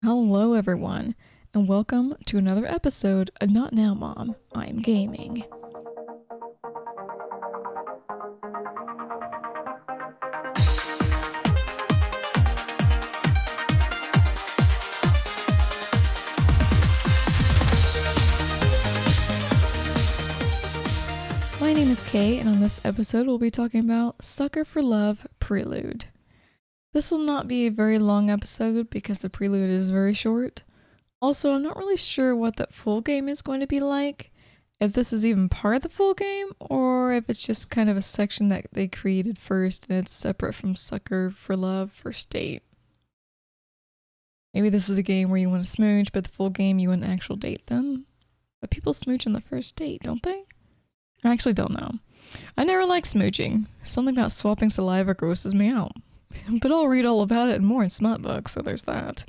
Hello, everyone, and welcome to another episode of Not Now, Mom, I'm Gaming. My name is Kay, and on this episode, we'll be talking about Sucker for Love Prelude. This will not be a very long episode because the prelude is very short. Also, I'm not really sure what that full game is going to be like, if this is even part of the full game, or if it's just kind of a section that they created first and it's separate from Sucker for Love First Date. Maybe this is a game where you want to smooch, but the full game you want an actual date then? But people smooch on the first date, don't they? I actually don't know. I never liked smooching. Something about swapping saliva grosses me out. But I'll read all about it and more in Smut Books, so there's that.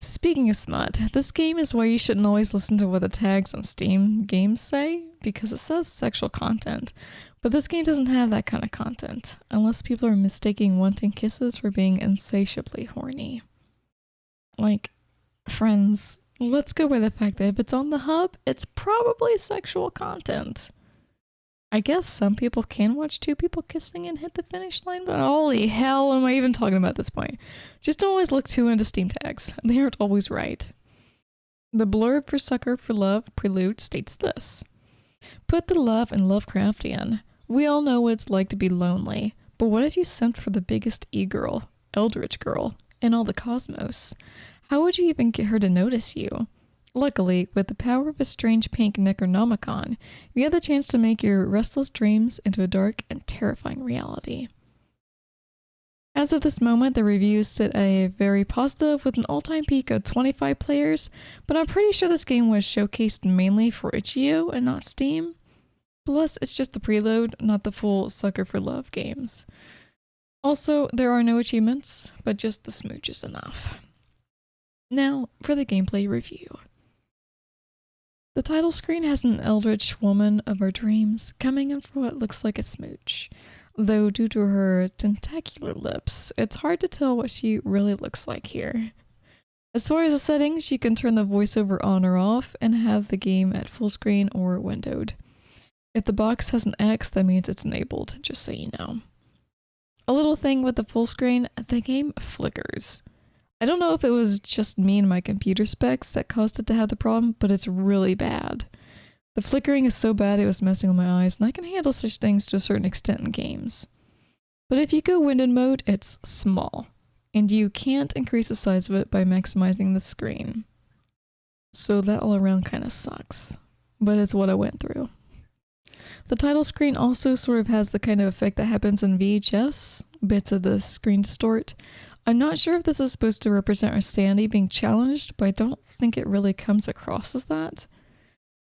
Speaking of smut, this game is why you shouldn't always listen to what the tags on Steam games say, because it says sexual content. But this game doesn't have that kind of content, unless people are mistaking wanting kisses for being insatiably horny. Like, friends, let's go by the fact that if it's on the hub, it's probably sexual content. I guess some people can watch two people kissing and hit the finish line, but holy hell, what am I even talking about at this point? Just don't always look too into Steam tags. They aren't always right. The blurb for Sucker for Love Prelude states this. Put the love in Lovecraftian. We all know what it's like to be lonely, but what if you sent for the biggest e-girl, Eldritch girl, in all the cosmos? How would you even get her to notice you? Luckily, with the power of a strange pink Necronomicon, you have the chance to make your restless dreams into a dark and terrifying reality. As of this moment, the reviews sit a very positive with an all-time peak of 25 players, but I'm pretty sure this game was showcased mainly for itch.io and not Steam. Plus, it's just the prelude, not the full Sucker for Love games. Also, there are no achievements, but just the smooch is enough. Now, for the gameplay review. The title screen has an eldritch woman of our dreams coming in for what looks like a smooch, though due to her tentacular lips, it's hard to tell what she really looks like here. As far as the settings, you can turn the voiceover on or off and have the game at full screen or windowed. If the box has an X, that means it's enabled, just so you know. A little thing with the full screen, the game flickers. I don't know if it was just me and my computer specs that caused it to have the problem, but it's really bad. The flickering is so bad it was messing with my eyes, and I can handle such things to a certain extent in games. But if you go windowed mode, it's small, and you can't increase the size of it by maximizing the screen. So that all around kind of sucks, but it's what I went through. The title screen also sort of has the kind of effect that happens in VHS, bits of the screen distort. I'm not sure if this is supposed to represent our sanity being challenged, but I don't think it really comes across as that.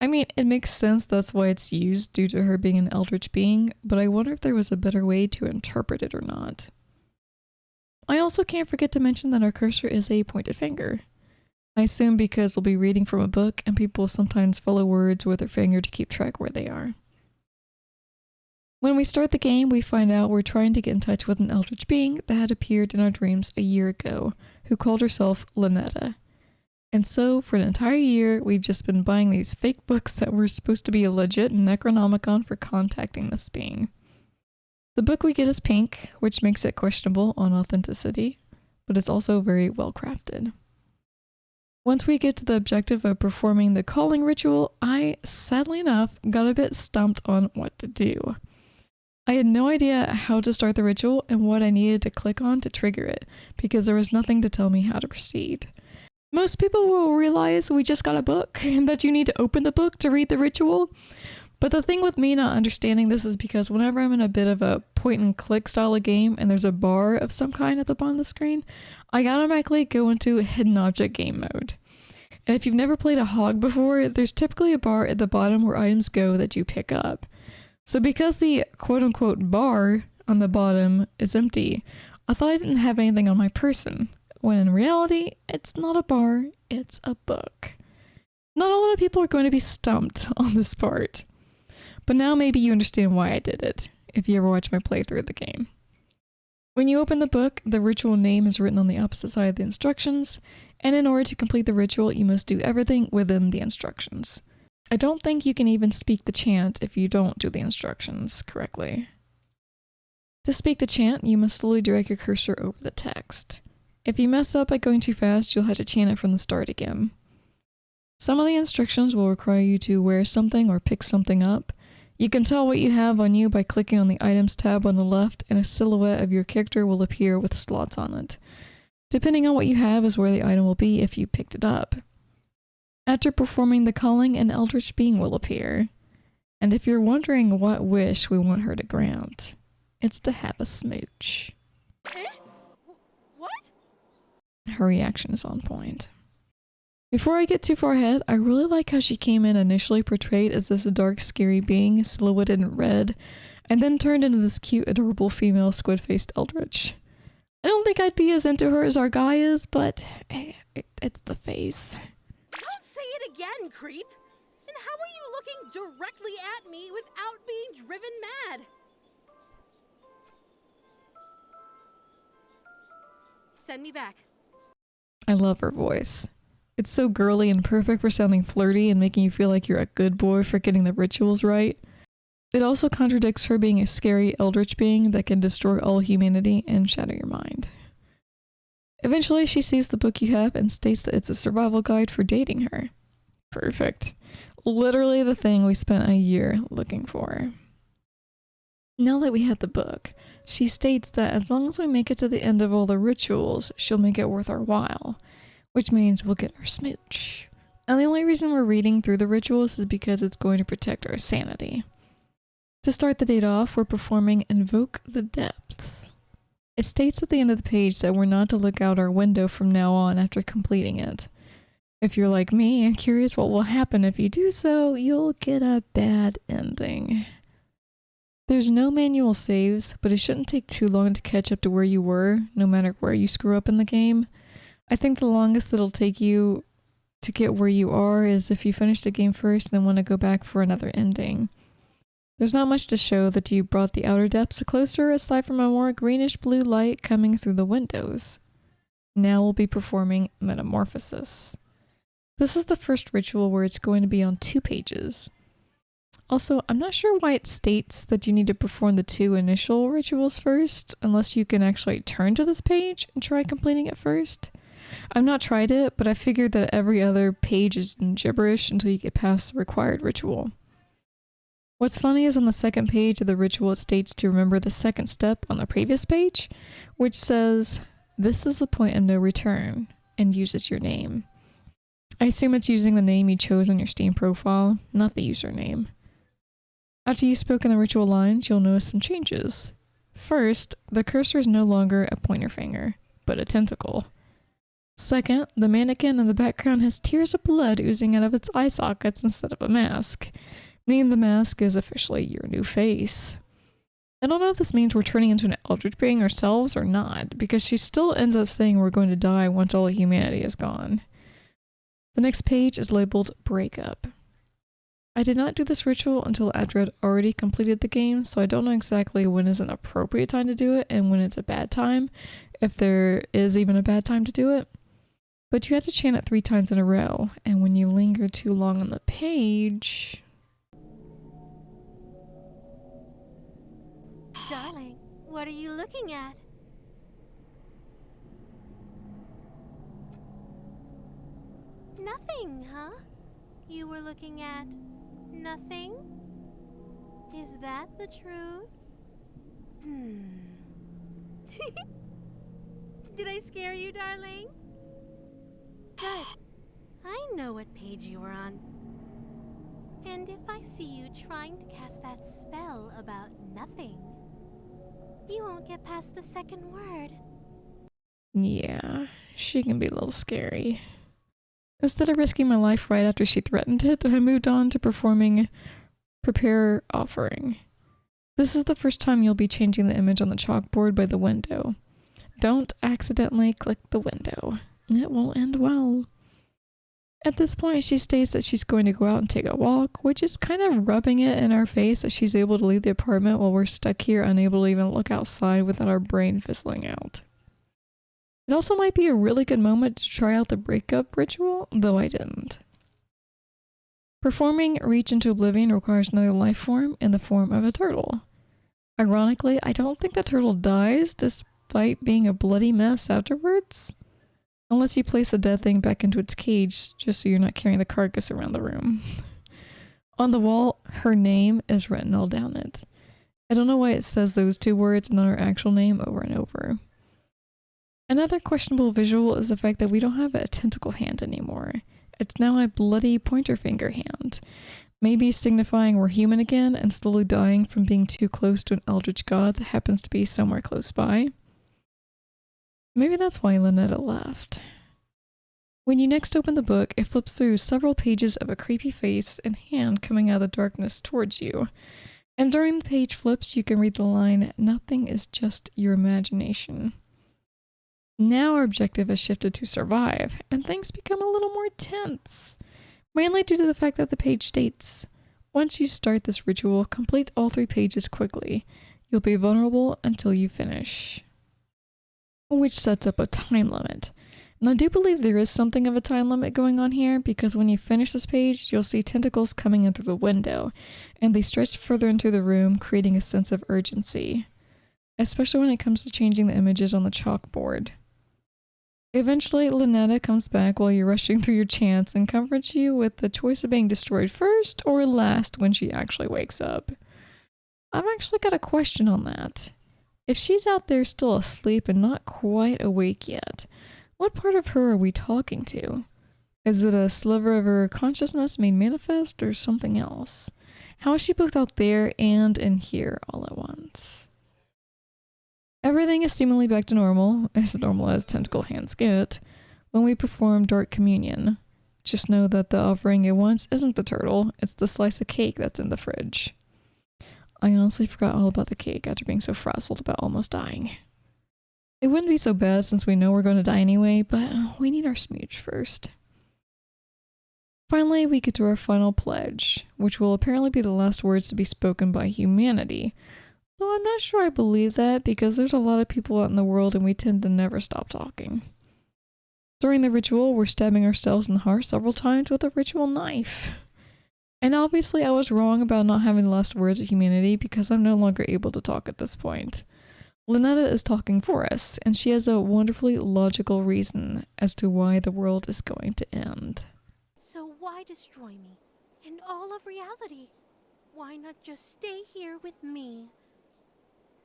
I mean, it makes sense that's why it's used due to her being an eldritch being, but I wonder if there was a better way to interpret it or not. I also can't forget to mention that our cursor is a pointed finger. I assume because we'll be reading from a book and people sometimes follow words with their finger to keep track where they are. When we start the game, we find out we're trying to get in touch with an eldritch being that had appeared in our dreams a year ago, who called herself Lynetta. And so, for an entire year, we've just been buying these fake books that were supposed to be a legit Necronomicon for contacting this being. The book we get is pink, which makes it questionable on authenticity, but it's also very well crafted. Once we get to the objective of performing the calling ritual, I, sadly enough, got a bit stumped on what to do. I had no idea how to start the ritual and what I needed to click on to trigger it, because there was nothing to tell me how to proceed. Most people will realize we just got a book and that you need to open the book to read the ritual. But the thing with me not understanding this is because whenever I'm in a bit of a point and click style of game and there's a bar of some kind at the bottom of the screen, I automatically go into hidden object game mode. And if you've never played a hog before, there's typically a bar at the bottom where items go that you pick up. So because the quote-unquote bar on the bottom is empty, I thought I didn't have anything on my person, when in reality, it's not a bar, it's a book. Not a lot of people are going to be stumped on this part. But now maybe you understand why I did it, if you ever watch my playthrough of the game. When you open the book, the ritual name is written on the opposite side of the instructions, And in order to complete the ritual, you must do everything within the instructions. I don't think you can even speak the chant if you don't do the instructions correctly. To speak the chant, you must slowly drag your cursor over the text. If you mess up by going too fast, you'll have to chant it from the start again. Some of the instructions will require you to wear something or pick something up. You can tell what you have on you by clicking on the Items tab on the left, and a silhouette of your character will appear with slots on it. Depending on what you have is where the item will be if you picked it up. After performing the calling, an eldritch being will appear. And if you're wondering what wish we want her to grant, it's to have a smooch. Eh? What? Her reaction is on point. Before I get too far ahead, I really like how she came in initially portrayed as this dark, scary being, silhouetted in red, and then turned into this cute, adorable female squid-faced eldritch. I don't think I'd be as into her as our guy is, but it's the face. Don't say it again, creep! And how are you looking directly at me without being driven mad? Send me back. I love her voice. It's so girly and perfect for sounding flirty and making you feel like you're a good boy for getting the rituals right. It also contradicts her being a scary eldritch being that can destroy all humanity and shatter your mind. Eventually, she sees the book you have and states that it's a survival guide for dating her. Perfect. Literally the thing we spent a year looking for. Now that we have the book, she states that as long as we make it to the end of all the rituals, she'll make it worth our while, which means we'll get our smooch. And the only reason we're reading through the rituals is because it's going to protect our sanity. To start the date off, we're performing Invoke the Depths. It states at the end of the page that we're not to look out our window from now on after completing it. If you're like me and curious what will happen if you do so, you'll get a bad ending. There's no manual saves, but it shouldn't take too long to catch up to where you were, no matter where you screw up in the game. I think the longest it'll take you to get where you are is if you finish the game first and then want to go back for another ending. There's not much to show that you brought the outer depths closer aside from a more greenish-blue light coming through the windows. Now we'll be performing Metamorphosis. This is the first ritual where it's going to be on 2 pages. Also, I'm not sure why it states that you need to perform the 2 initial rituals first, unless you can actually turn to this page and try completing it first. I've not tried it, but I figured that every other page is in gibberish until you get past the required ritual. What's funny is on the second page of the ritual it states to remember the second step on the previous page, which says, "This is the point of no return," and uses your name. I assume it's using the name you chose on your Steam profile, not the username. After you've spoken the ritual lines, you'll notice some changes. First, the cursor is no longer a pointer finger, but a tentacle. Second, the mannequin in the background has tears of blood oozing out of its eye sockets instead of a mask, meaning the mask is officially your new face. I don't know if this means we're turning into an eldritch being ourselves or not, because she still ends up saying we're going to die once all humanity is gone. The next page is labeled Breakup. I did not do this ritual until after I'd already completed the game, so I don't know exactly when is an appropriate time to do it and when it's a bad time, if there is even a bad time to do it. But you have to chant it 3 times in a row, and when you linger too long on the page... Darling, what are you looking at? Nothing, huh? You were looking at nothing? Is that the truth? Did I scare you, darling? Good. I know what page you are on. And if I see you trying to cast that spell about nothing, you won't get past the second word. Yeah, she can be a little scary. Instead of risking my life right after she threatened it, I moved on to performing Prepare Offering. This is the first time you'll be changing the image on the chalkboard by the window. Don't accidentally click the window. It won't end well. At this point, she states that she's going to go out and take a walk, which is kind of rubbing it in our face that she's able to leave the apartment while we're stuck here unable to even look outside without our brain fizzling out. It also might be a really good moment to try out the breakup ritual, though I didn't. Performing Reach into Oblivion requires another life form in the form of a turtle. Ironically, I don't think the turtle dies despite being a bloody mess afterwards. Unless you place the dead thing back into its cage just so you're not carrying the carcass around the room. On the wall, her name is written all down it. I don't know why it says those two words and not her actual name over and over. Another questionable visual is the fact that we don't have a tentacle hand anymore. It's now a bloody pointer finger hand, maybe signifying we're human again and slowly dying from being too close to an eldritch god that happens to be somewhere close by. Maybe that's why Lynetta left. When you next open the book, it flips through several pages of a creepy face and hand coming out of the darkness towards you. And during the page flips, you can read the line, "Nothing is just your imagination." Now our objective has shifted to survive, and things become a little more tense. Mainly due to the fact that the page states, once you start this ritual, complete all 3 pages quickly. You'll be vulnerable until you finish. Which sets up a time limit. And I do believe there is something of a time limit going on here, because when you finish this page, you'll see tentacles coming in through the window, and they stretch further into the room, creating a sense of urgency. Especially when it comes to changing the images on the chalkboard. Eventually, Lynetta comes back while you're rushing through your chants and comforts you with the choice of being destroyed first or last when she actually wakes up. I've actually got a question on that. If she's out there still asleep and not quite awake yet, what part of her are we talking to? Is it a sliver of her consciousness made manifest or something else? How is she both out there and in here all at once? Everything is seemingly back to normal as tentacle hands get, when we perform Dark Communion. Just know that the offering at once isn't the turtle, it's the slice of cake that's in the fridge. I honestly forgot all about the cake after being so frazzled about almost dying. It wouldn't be so bad since we know we're going to die anyway, but we need our smooch first. Finally, we get to our final pledge, which will apparently be the last words to be spoken by humanity. Though I'm not sure I believe that, because there's a lot of people out in the world and we tend to never stop talking. During the ritual, we're stabbing ourselves in the heart several times with a ritual knife. And obviously I was wrong about not having the last words of humanity because I'm no longer able to talk at this point. Lynetta is talking for us, and she has a wonderfully logical reason as to why the world is going to end. So why destroy me? And all of reality? Why not just stay here with me?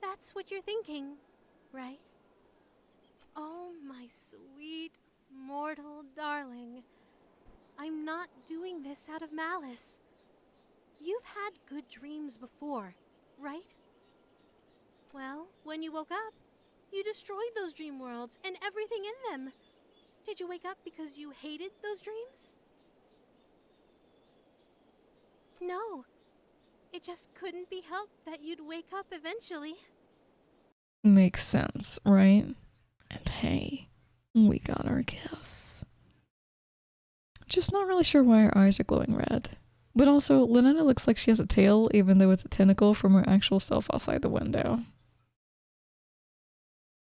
That's what you're thinking, right? Oh, my sweet, mortal darling. I'm not doing this out of malice. You've had good dreams before, right? Well, when you woke up, you destroyed those dream worlds and everything in them. Did you wake up because you hated those dreams? No. It just couldn't be helped that you'd wake up eventually. Makes sense, right? And hey, we got our kiss. Just not really sure why her eyes are glowing red. But also, Lynetta looks like she has a tail, even though it's a tentacle from her actual self outside the window.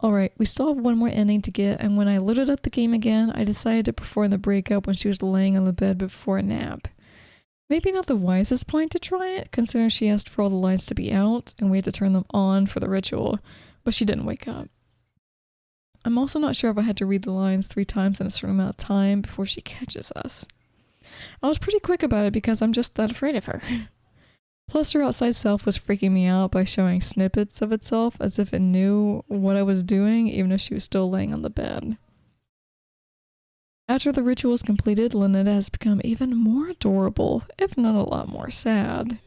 Alright, we still have one more ending to get, and when I loaded up the game again, I decided to perform the breakup when she was laying on the bed before a nap. Maybe not the wisest point to try it, considering she asked for all the lights to be out, and we had to turn them on for the ritual, but she didn't wake up. I'm also not sure if I had to read the lines 3 times in a certain amount of time before she catches us. I was pretty quick about it because I'm just that afraid of her. Plus her outside self was freaking me out by showing snippets of itself as if it knew what I was doing even if she was still laying on the bed. After the ritual is completed, Lynetta has become even more adorable, if not a lot more sad.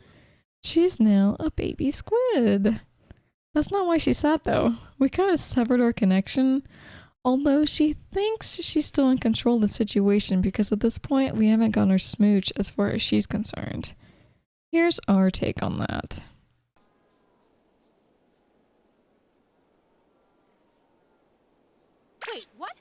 She's now a baby squid. That's not why she's sad though. We kind of severed our connection, although she thinks she's still in control of the situation because at this point we haven't gotten her smooch as far as she's concerned. Here's our take on that. Wait, what?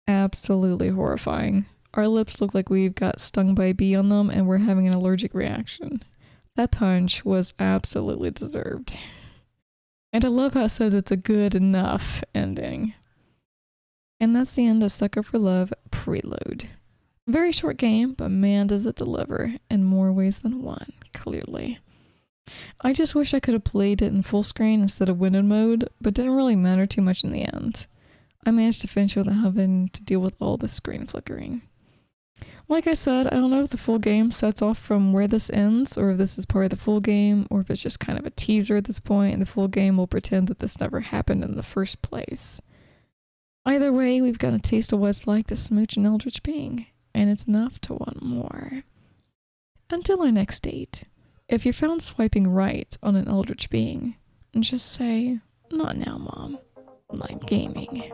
absolutely horrifying. Our lips look like we've got stung by a bee on them and we're having an allergic reaction. That punch was absolutely deserved. And I love how it says it's a good enough ending. And that's the end of Sucker for Love Prelude. Very short game, but man does it deliver in more ways than one, clearly. I just wish I could have played it in full screen instead of windowed mode, but didn't really matter too much in the end. I managed to finish without having to deal with all the screen flickering. Like I said, I don't know if the full game sets off from where this ends, or if this is part of the full game, or if it's just kind of a teaser at this point, and the full game will pretend that this never happened in the first place. Either way, we've got a taste of what it's like to smooch an eldritch being, and it's enough to want more. Until our next date, if you're found swiping right on an eldritch being, just say, "Not now, Mom. I'm gaming."